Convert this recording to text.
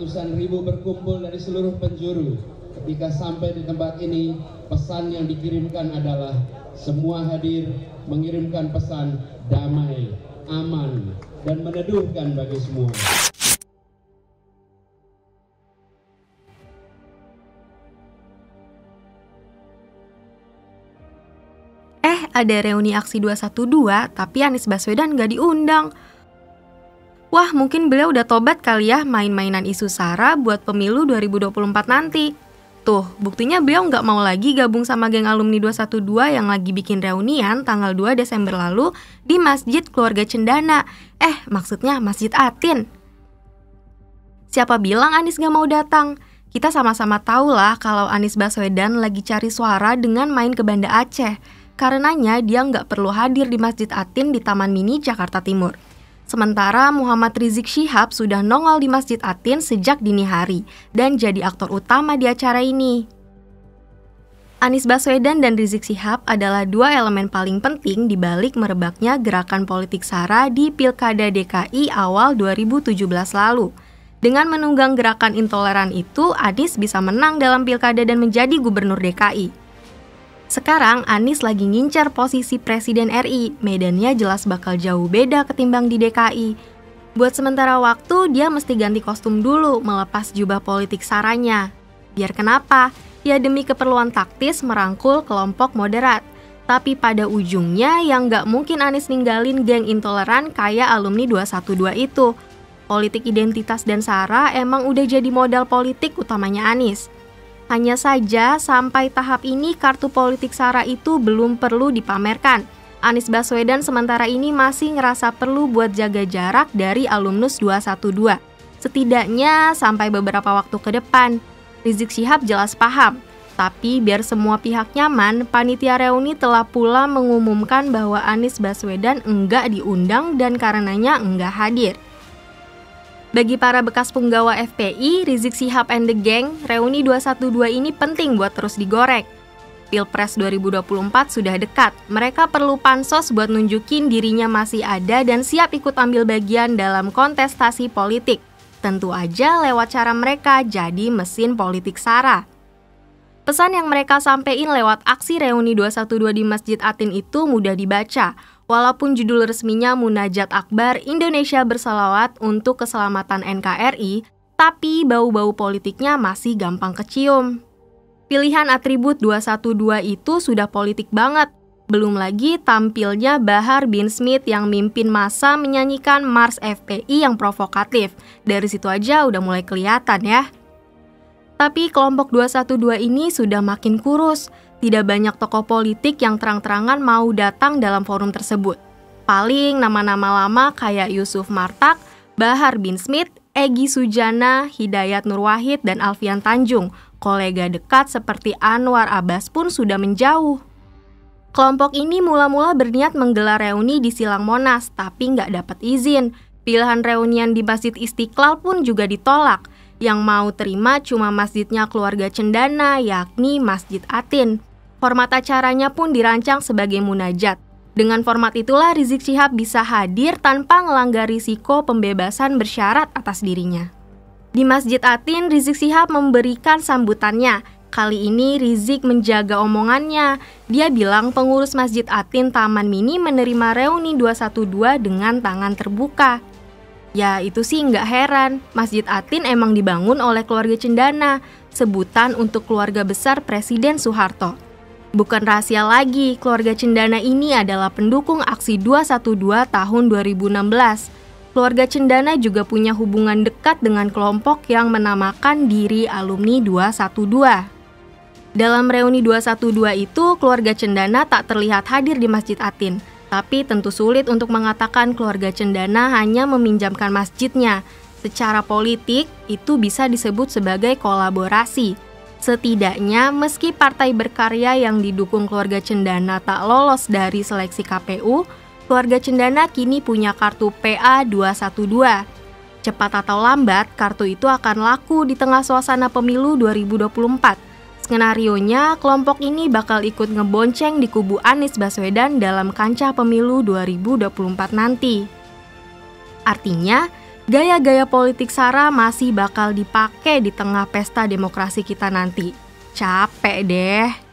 ratusan ribu berkumpul dari seluruh penjuru. Ketika sampai di tempat ini, pesan yang dikirimkan adalah semua hadir mengirimkan pesan damai, aman, dan meneduhkan bagi semua. Ada reuni aksi 212, tapi Anies Baswedan nggak diundang. Wah, mungkin beliau udah tobat kali ya main-mainan isu SARA buat pemilu 2024 nanti. Tuh, buktinya beliau nggak mau lagi gabung sama geng alumni 212 yang lagi bikin reunian tanggal 2 Desember lalu di Masjid Keluarga Cendana. Maksudnya Masjid Atin. Siapa bilang Anies nggak mau datang? Kita sama-sama tahu lah kalau Anies Baswedan lagi cari suara dengan main ke Banda Aceh. Karenanya dia nggak perlu hadir di Masjid Atin di Taman Mini, Jakarta Timur. Sementara Muhammad Rizik Syihab sudah nongol di Masjid Atin sejak dini hari dan jadi aktor utama di acara ini. Anies Baswedan dan Rizik Syihab adalah dua elemen paling penting di balik merebaknya gerakan politik SARA di Pilkada DKI awal 2017 lalu. Dengan menunggang gerakan intoleran itu, Anies bisa menang dalam Pilkada dan menjadi gubernur DKI. Sekarang Anies lagi ngincar posisi Presiden RI, medannya jelas bakal jauh beda ketimbang di DKI. Buat sementara waktu, dia mesti ganti kostum dulu, melepas jubah politik saranya. Biar kenapa? Ya demi keperluan taktis merangkul kelompok moderat. Tapi pada ujungnya yang nggak mungkin Anies ninggalin geng intoleran kayak alumni 212 itu. Politik identitas dan SARA emang udah jadi modal politik utamanya Anies. Hanya saja sampai tahap ini kartu politik SARA itu belum perlu dipamerkan. Anies Baswedan sementara ini masih ngerasa perlu buat jaga jarak dari alumnus 212. Setidaknya sampai beberapa waktu ke depan. Rizik Syihab jelas paham. Tapi biar semua pihak nyaman, panitia reuni telah pula mengumumkan bahwa Anies Baswedan enggak diundang dan karenanya enggak hadir. Bagi para bekas punggawa FPI, Rizik Syihab and the Gang, reuni 212 ini penting buat terus digorek. Pilpres 2024 sudah dekat, mereka perlu pansos buat nunjukin dirinya masih ada dan siap ikut ambil bagian dalam kontestasi politik. Tentu aja lewat cara mereka jadi mesin politik SARA. Pesan yang mereka sampein lewat aksi reuni 212 di Masjid Atin itu mudah dibaca. Walaupun judul resminya Munajat Akbar Indonesia Bersalawat untuk Keselamatan NKRI, tapi bau-bau politiknya masih gampang kecium. Pilihan atribut 212 itu sudah politik banget. Belum lagi tampilnya Bahar bin Smith yang mimpin massa menyanyikan Mars FPI yang provokatif. Dari situ aja udah mulai kelihatan ya. Tapi kelompok 212 ini sudah makin kurus. Tidak banyak tokoh politik yang terang-terangan mau datang dalam forum tersebut. Paling nama-nama lama kayak Yusuf Martak, Bahar bin Smith, Egy Sujana, Hidayat Nur Wahid, dan Alfian Tanjung. Kolega dekat seperti Anwar Abbas pun sudah menjauh. Kelompok ini mula-mula berniat menggelar reuni di Silang Monas, tapi nggak dapat izin. Pilihan reunian di Masjid Istiqlal pun juga ditolak. Yang mau terima cuma masjidnya keluarga Cendana, yakni Masjid Atin. Format acaranya pun dirancang sebagai munajat. Dengan format itulah Rizik Syihab bisa hadir tanpa ngelanggar risiko pembebasan bersyarat atas dirinya. Di Masjid Atin, Rizik Syihab memberikan sambutannya. Kali ini Rizik menjaga omongannya. Dia bilang pengurus Masjid Atin Taman Mini menerima reuni 212 dengan tangan terbuka. Ya itu sih nggak heran, Masjid Atin emang dibangun oleh keluarga Cendana, sebutan untuk keluarga besar Presiden Soeharto. Bukan rahasia lagi, keluarga Cendana ini adalah pendukung aksi 212 tahun 2016. Keluarga Cendana juga punya hubungan dekat dengan kelompok yang menamakan diri alumni 212. Dalam reuni 212 itu, keluarga Cendana tak terlihat hadir di Masjid Atin. Tapi tentu sulit untuk mengatakan keluarga Cendana hanya meminjamkan masjidnya. Secara politik, itu bisa disebut sebagai kolaborasi. Setidaknya, meski partai berkarya yang didukung keluarga Cendana tak lolos dari seleksi KPU, keluarga Cendana kini punya kartu PA 212. Cepat atau lambat, kartu itu akan laku di tengah suasana pemilu 2024. Skenarionya, kelompok ini bakal ikut ngebonceng di kubu Anies Baswedan dalam kancah pemilu 2024 nanti. Artinya, Gaya-gaya politik Sara masih bakal dipakai di tengah pesta demokrasi kita nanti. Capek deh.